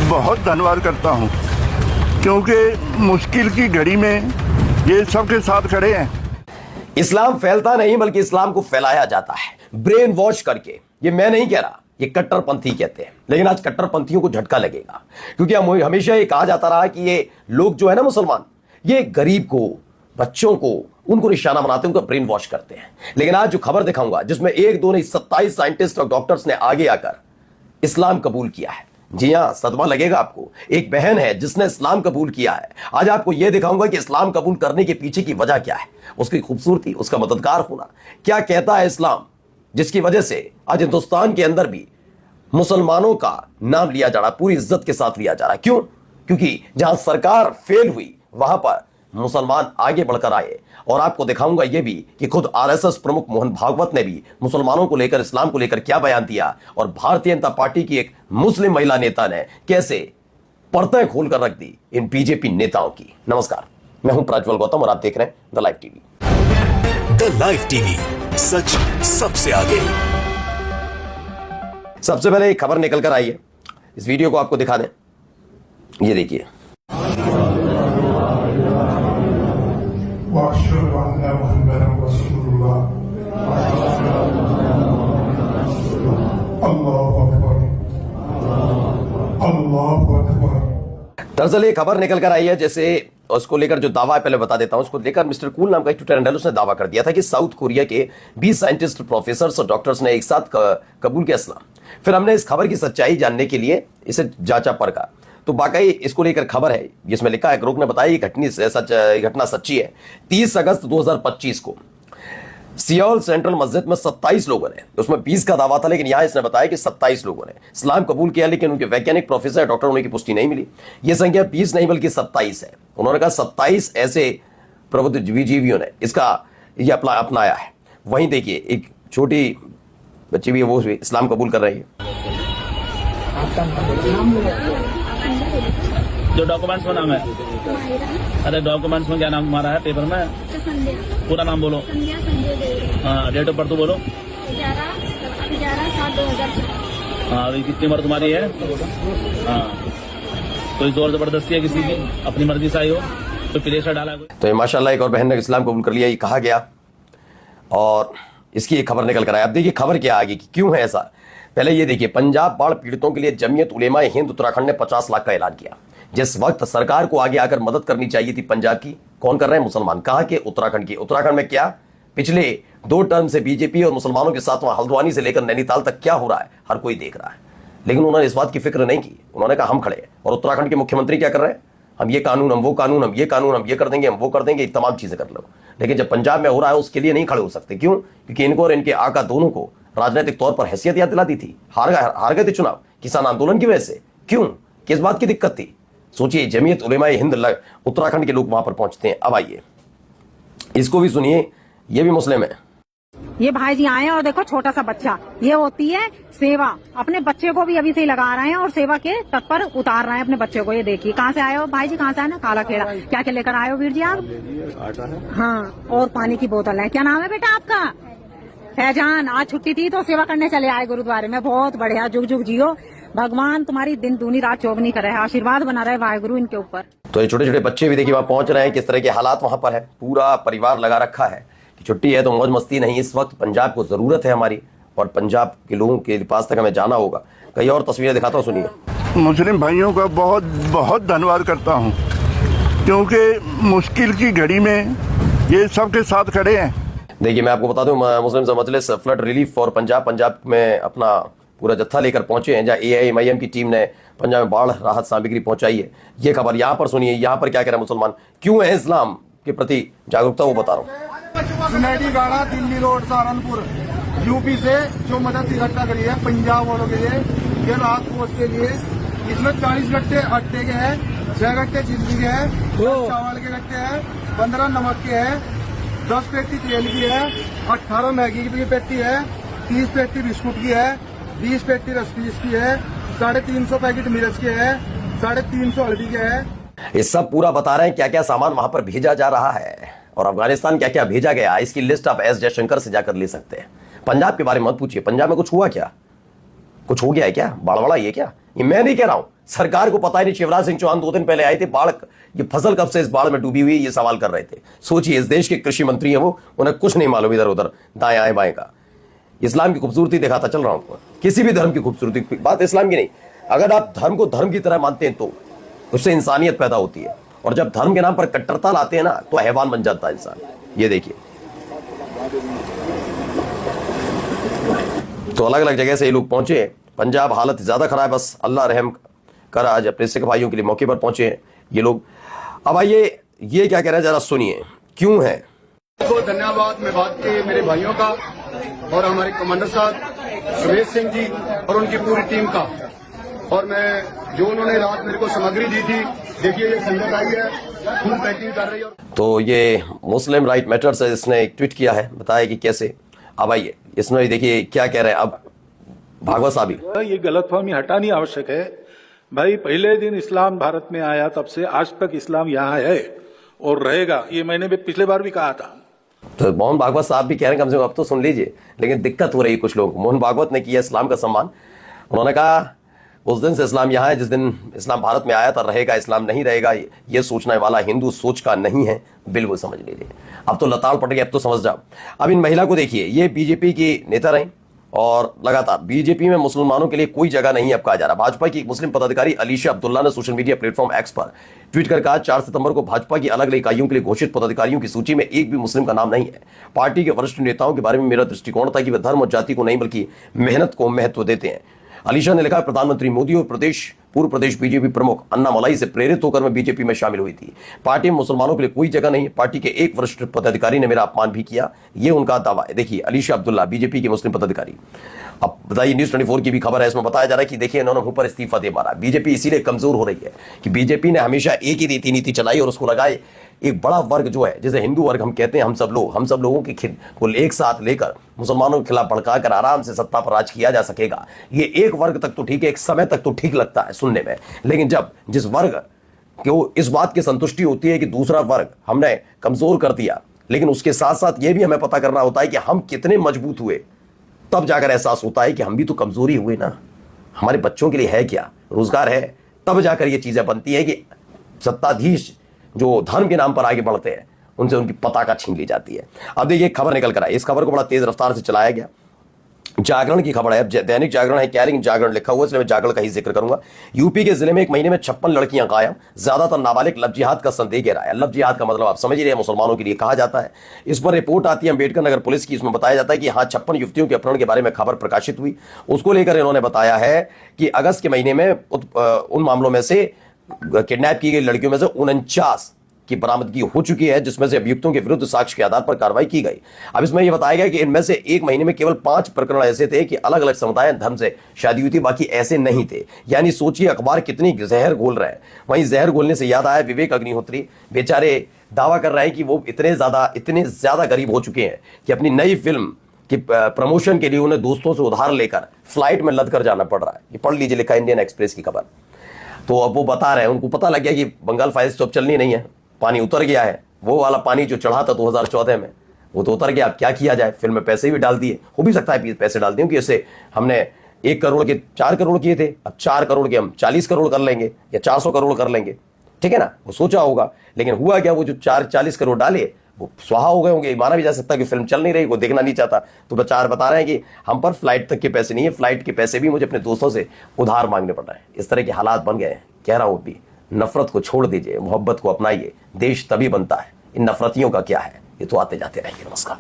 बहुत धन्यवाद करता हूँ, क्योंकि मुश्किल की घड़ी में ये सबके साथ खड़े हैं। इस्लाम फैलता नहीं बल्कि इस्लाम को फैलाया जाता है ब्रेन वॉश करके। ये मैं नहीं कह रहा, ये कट्टरपंथी कहते हैं। लेकिन आज कट्टरपंथियों को झटका लगेगा, क्योंकि हमेशा ये कहा जाता रहा कि ये लोग जो है ना मुसलमान, ये गरीब को, बच्चों को, उनको निशाना बनाते हैं, उनका ब्रेन वॉश करते हैं। लेकिन आज जो खबर दिखाऊंगा, जिसमें एक दो नहीं 27 साइंटिस्ट और डॉक्टर्स ने आगे आकर इस्लाम कबूल किया है। जी हां, सदमा लगेगा आपको। एक बहन है जिसने इस्लाम कबूल किया है। आज आपको यह दिखाऊंगा कि इस्लाम कबूल करने के पीछे की वजह क्या है, उसकी खूबसूरती, उसका मददगार होना। क्या कहता है इस्लाम, जिसकी वजह से आज हिंदुस्तान के अंदर भी मुसलमानों का नाम लिया जा रहा, पूरी इज्जत के साथ लिया जा रहा। क्यों? क्योंकि जहां सरकार फेल हुई वहां पर मुसलमान आगे बढ़कर आए। और आपको दिखाऊंगा यह भी कि खुद आरएसएस प्रमुख मोहन भागवत ने भी मुसलमानों को लेकर, इस्लाम को लेकर क्या बयान दिया, और भारतीय जनता पार्टी की एक मुस्लिम महिला नेता ने कैसे पर्दे खोलकर रख दी इन बीजेपी नेताओं की। नमस्कार, मैं हूं प्रज्वल गौतम और आप देख रहे हैं the live TV. The live TV, सच सबसे आगे। सबसे पहले एक खबर निकल कर आई है, इस वीडियो को आपको दिखा दें। ये देखिए, दरअसल ये खबर निकल कर आई है, जैसे उसको लेकर जो दावा है पहले बता देता हूं। उसको लेकर मिस्टर कूल नाम का एक ट्विटर हैंडल, उसने दावा कर दिया था कि साउथ कोरिया के 20 साइंटिस्ट, प्रोफेसर और डॉक्टर्स ने एक साथ कबूल किया इस्लाम। फिर हमने इस खबर की सच्चाई जानने के लिए इसे जांचा परखा, तो वाकई इसको लेकर खबर है जिसमें लिखा है, ग्रोक ने बताया ये घटना सच्ची है। 30 अगस्त 2025 को सियोल सेंट्रल मस्जिद में 27 लोगों ने, उसमें 20 का दावा था, लेकिन यहां इसने बताया कि 27 लोगों ने इस्लाम कबूल किया, लेकिन उनके वैज्ञानिक, प्रोफेसर, डॉक्टर होने की पुष्टि नहीं मिली। यह संख्या 20 नहीं बल्कि 27 है। उन्होंने कहा 27 ऐसे प्रबुद्धजीवियों ने इसका ये अपनाया है। वहीं देखिए, एक छोटी बच्ची भी है, वो इस्लाम कबूल कर रही है। जो डॉक्यूमेंट्स में नाम है, अरे डॉक्यूमेंट्स में क्या नाम तुम्हारा है पेपर में? पूरा नाम बोलो। हाँ, डेट ऑफ बर्थ बोलो। 11/7/2004। हाँ, अभी कितनी उम्र तुम्हारी है? हाँ, कोई जोर जबरदस्ती है किसी की? अपनी मर्जी से आई हो तो प्रेशर डाला कोई? तो ये माशाल्लाह एक और बहन ने इस्लाम कबूल कर लिया, ये कहा गया, और इसकी एक खबर निकल कर आया। अब देखिए खबर क्या आ गई कि क्यों है ऐसा। पहले ये देखिए, पंजाब बाढ़ पीड़ितों के लिए जमीयत उलेमा हिंद उत्तराखंड ने 50 लाख का ऐलान किया। जिस वक्त सरकार को आगे आकर मदद करनी चाहिए थी पंजाब की, कौन कर रहे हैं? मुसलमान। कहां के? उत्तराखंड की। उत्तराखंड में क्या पिछले 2 टर्म से बीजेपी और मुसलमानों के साथ वहां हल्द्वानी से लेकर नैनीताल तक क्या हो रहा है, हर कोई देख रहा है। लेकिन उन्होंने इस बात की फिक्र नहीं की। उन्होंने कहा हम खड़े हैं। और उत्तराखंड के मुख्यमंत्री क्या कर रहे हैं? हम ये कानून, हम वो कानून, हम ये कानून, हम ये कर देंगे, हम वो कर देंगे, तमाम चीजें कर लो। लेकिन जब पंजाब में हो रहा है उसके लिए नहीं खड़े हो सकते। क्यों? क्योंकि इनको और इनके आका दोनों को राजनीतिक तौर पर हैसियत याद दिलाती थी। हार गए थे चुनाव किसान आंदोलन की वजह से। क्यों? किस बात की दिक्कत थी? सोचिए, जमीयत उलेमा हिंद उत्तराखंड के लोग वहां पर पहुंचते हैं। अब आइए इसको भी सुनिए, ये भी मुस्लिम है। ये भाई जी आए हैं और देखो छोटा सा बच्चा, ये होती है सेवा। अपने बच्चे को भी अभी से ही लगा रहे हैं और सेवा के तट पर उतार रहे हैं अपने बच्चे को। ये देखिए, कहाँ से आए हो भाई जी? कहाँ से आए ना? काला खेड़ा। क्या क्या लेकर आए हो वीर जी आप? हाँ, और पानी की बोतल है। क्या नाम है बेटा आपका? फैजान। आज छुट्टी थी तो सेवा करने चले आए गुरुद्वारे में। बहुत बढ़िया, जुग जुग जियो, भगवान तुम्हारी दिन दूनी रात चौगनी करे, आशीर्वाद बना रहे वाहेगुरु इनके ऊपर। तो ये छोटे छोटे बच्चे भी देखिए वहां पहुंच रहे हैं, किस तरह के हालात वहां पर है। पूरा परिवार लगा रखा है कि छुट्टी है तो मौज मस्ती नहीं। इस वक्त पंजाब को जरूरत है हमारी, और पंजाब के लोगों के पास तक हमें जाना होगा। कई और तस्वीरें दिखाता हूँ, सुनिए। मुस्लिम भाइयों का बहुत बहुत धन्यवाद करता हूँ, क्योंकि मुश्किल की घड़ी में ये सबके साथ खड़े हैं। देखिए मैं आपको बता दूं, मुस्लिम मजलिस फ्लड रिलीफ फॉर पंजाब में अपना पूरा जत्था लेकर पहुंचे हैं, जहां AIMIM की टीम ने पंजाब में बाढ़ राहत सामग्री पहुंचाई है। ये खबर यहाँ पर सुनिए, यहाँ पर क्या कह रहे हैं मुसलमान, क्यों है इस्लाम के प्रति जागरूकता, वो बता रहा हूँ। सुनहरी गाड़ा दिल्ली रोड सहारनपुर यूपी से जो मदद इकट्ठा करी है पंजाब वालों के लिए, ये राहत कोष के लिए। इसमें 40 गट्टे आटे के हैं, 6 गट्टे चिल्ली के हैं, 10 चावल के गट्टे हैं, 15 नमक के हैं, 10 पेटी तेल की है, 18 मैगी की पेटी है, 30 पेटी बिस्कुट की है, 20 पेटी रसपीस की है, 350 पैकेट मिर्च के है, 350 हल्दी के है। ये सब पूरा बता रहे हैं क्या क्या सामान वहां पर भेजा जा रहा है, और अफगानिस्तान क्या क्या भेजा गया। इसकी लिस्ट आप एस जयशंकर से जाकर ले सकते हैं। पंजाब के बारे में मत पूछिए, पंजाब में कुछ हुआ क्या? कुछ हो गया है क्या? बाढ़ ये क्या? ये मैं नहीं कह रहा हूं, सरकार को पता ही नहीं। शिवराज सिंह चौहान 2 दिन पहले आए थे, बाढ़, ये फसल कब से इस बाढ़ में डूबी हुई है, ये सवाल कर रहे थे। सोचिए, इस देश के कृषि मंत्री हैं वो, उन्हें कुछ नहीं मालूम इधर उधर दाएं आए बाएं का। इस्लाम की खूबसूरती दिखाता चल रहा हूं, किसी भी धर्म की खूबसूरती, बात इस्लाम की नहीं। अगर आप धर्म को धर्म की तरह मानते हैं तो उससे इंसानियत पैदा होती है, और जब धर्म के नाम पर कट्टरता लाते हैं ना तो हैवान बन जाता है इंसान। ये देखिए, तो अलग अलग जगह से ये लोग पहुंचे। पंजाब हालत ज्यादा खराब है, बस अल्लाह रहम कर। आज अपने सिख भाइयों के लिए मौके पर पहुंचे हैं ये लोग। अब आइए ये क्या कह रहे हैं जरा सुनिए, क्यों है। बहुत धन्यवाद मैं बात के मेरे भाइयों का और हमारे कमांडर साहब सुरेश सिंह जी और उनकी पूरी टीम का। और मैं जो उन्होंने रात मेरे को सामग्री दी थी, देखिए ये संगत आई है, फुल पैकिंग कर रही है। तो ये मुस्लिम राइट मैटर से इसने एक ट्वीट किया है, बताया कि कैसे। अब आइए इसमें देखिए क्या कह रहे हैं। अब भागवत साहब, ये गलतफहमी हटानी आवश्यक है भाई। पहले दिन इस्लाम भारत में आया तब से आज तक इस्लाम यहाँ है और रहेगा, ये मैंने भी पिछले बार भी कहा था। तो मोहन भागवत साहब भी कह रहे हैं, कम से कम अब तो सुन लीजिए। लेकिन दिक्कत हो रही है कुछ लोग। मोहन भागवत ने किया इस्लाम का सम्मान, उन्होंने कहा उस दिन से इस्लाम यहाँ है जिस दिन इस्लाम भारत में आया था, रहेगा इस्लाम नहीं रहेगा, ये सोचने वाला हिंदू सोच का नहीं है। बिल्कुल समझ लीजिए, अब तो लताड़ पड़ गई, अब तो समझ जाओ। अब इन महिला को देखिए, ये बीजेपी की नेता रही और लगातार बीजेपी में मुसलमानों के लिए कोई जगह नहीं अब कहा जा रहा। भाजपा की एक मुस्लिम पदाधिकारी अलीशा अब्दुल्ला ने सोशल मीडिया प्लेटफॉर्म एक्स पर ट्वीट कर कहा, 4 सितंबर को भाजपा की अलग अलग इकाइयों के लिए घोषित पदाधिकारियों की सूची में एक भी मुस्लिम का नाम नहीं है। पार्टी के वरिष्ठ नेताओं के बारे में मेरा दृष्टिकोण था कि वे धर्म और जाति को नहीं बल्कि मेहनत को महत्व देते हैं। अलीशा ने लिखा, प्रधानमंत्री मोदी और पूर्व प्रदेश बीजेपी प्रमुख अन्ना मलाई से प्रेरित होकर मैं बीजेपी में शामिल हुई थी। पार्टी में मुसलमानों के लिए कोई जगह नहीं है। पार्टी के एक वरिष्ठ पदाधिकारी ने मेरा अपमान भी किया, ये उनका दावा है। देखिए अलीशा अब्दुल्ला, बीजेपी की मुस्लिम पदाधिकारी। अब बताइए, न्यूज़ 24 की भी खबर है, इसमें बताया जा रहा है कि देखिए इन्होंने मुंह पर इस्तीफा दे मारा। बीजेपी इसीलिए कमजोर हो रही है कि बीजेपी ने हमेशा एक ही रीति नीति चलाई और उसको लगाए एक बड़ा वर्ग जो है, जैसे हिंदू वर्ग हम कहते हैं, हम सब लोगों के को एक साथ लेकर मुसलमानों के खिलाफ भड़काकर आराम से सत्ता पर राज किया जा सकेगा। ये एक वर्ग तक तो ठीक है, एक समय तक तो ठीक लगता है सुनने में, लेकिन जब जिस वर्ग को इस बात की संतुष्टि होती है कि दूसरा वर्ग हमने कमजोर कर दिया, लेकिन उसके साथ साथ ये भी हमें पता करना होता है कि हम कितने मजबूत हुए, तब जाकर एहसास होता है कि हम भी तो कमजोरी हुए ना, हमारे बच्चों के लिए है क्या, रोजगार है, तब जाकर ये चीजें बनती है कि सत्ताधीश जो धर्म के नाम पर आगे बढ़ते हैं उनसे उनकी पताका छीन ली जाती है। अब देखिए खबर निकल कर आई, इस खबर को बड़ा तेज रफ्तार से चलाया गया। जागरण की खबर है, दैनिक जागरण है क्या, लेकिन जागरण लिखा हुआ, इसलिए मैं जागरण का ही जिक्र करूंगा। यूपी के जिले में एक महीने में 56 लड़कियां गायब, ज्यादातर नाबालिग। लव जिहाद का संदेह गहरा है। लव जिहाद का मतलब आप समझ ही रहे हैं, मुसलमानों के लिए कहा जाता है। इस पर रिपोर्ट आती है अम्बेडकर नगर पुलिस की, इसमें बताया जाता है कि हाँ 56 युवतियों के अपहरण के बारे में खबर प्रकाशित हुई। उसको लेकर इन्होंने बताया है कि अगस्त के महीने में उन मामलों में से किडनैप की गई लड़कियों में से 49 की बरामदगी हो चुकी है, जिसमें से अभियुक्तों के विरुद्ध साक्ष्य के आधार पर कार्रवाई की गई। अब इसमें यह बताया गया कि इनमें से एक महीने में केवल 5 प्रकरण ऐसे थे कि अलग अलग समुदाय धर्म से शादी हुई थी, बाकी ऐसे नहीं थे। यानी सोचिए अखबार कितनी जहर घोल रहा है। वहीं जहर घोलने से याद आया, विवेक अग्निहोत्री बेचारे दावा कर रहे हैं कि वो इतने ज्यादा गरीब हो चुके हैं कि अपनी नई फिल्म कि प्रमोशन के लिए उन्हें दोस्तों से उधार लेकर फ्लाइट में लद कर जाना पड़ रहा है। ये पढ़ लीजिए, लिखा इंडियन एक्सप्रेस की खबर। तो अब वो बता रहे हैं, उनको पता लग गया कि बंगाल फाइल्स तो अब चलनी नहीं है, पानी उतर गया है। वो वाला पानी जो चढ़ा था 2014 में वो तो उतर गया। अब क्या किया जाए, फिल्म में पैसे भी डाल दिए, हो भी सकता है पैसे डाल दिए कि इससे हमने 1 करोड़ के 4 करोड़ किए थे, अब 4 करोड़ के हम 40 करोड़ कर लेंगे या 400 करोड़ कर लेंगे, ठीक है ना, वो सोचा होगा। लेकिन हुआ क्या, वो जो 40 करोड़ डाले वो स्वाहा हो गए होंगे। माना भी जा सकता है कि फिल्म चल नहीं रही, वो देखना नहीं चाहता। तो बता रहे हैं कि हम पर फ्लाइट तक के पैसे नहीं है, फ्लाइट के पैसे भी मुझे अपने दोस्तों से उधार मांगने पड़ रहे हैं। इस तरह के हालात बन गए हैं। कह रहा हूं भी, नफरत को छोड़ दीजिए, मोहब्बत को अपनाइए, देश तभी बनता है। इन नफरतियों का क्या है, ये तो आते जाते रहेंगे। नमस्कार।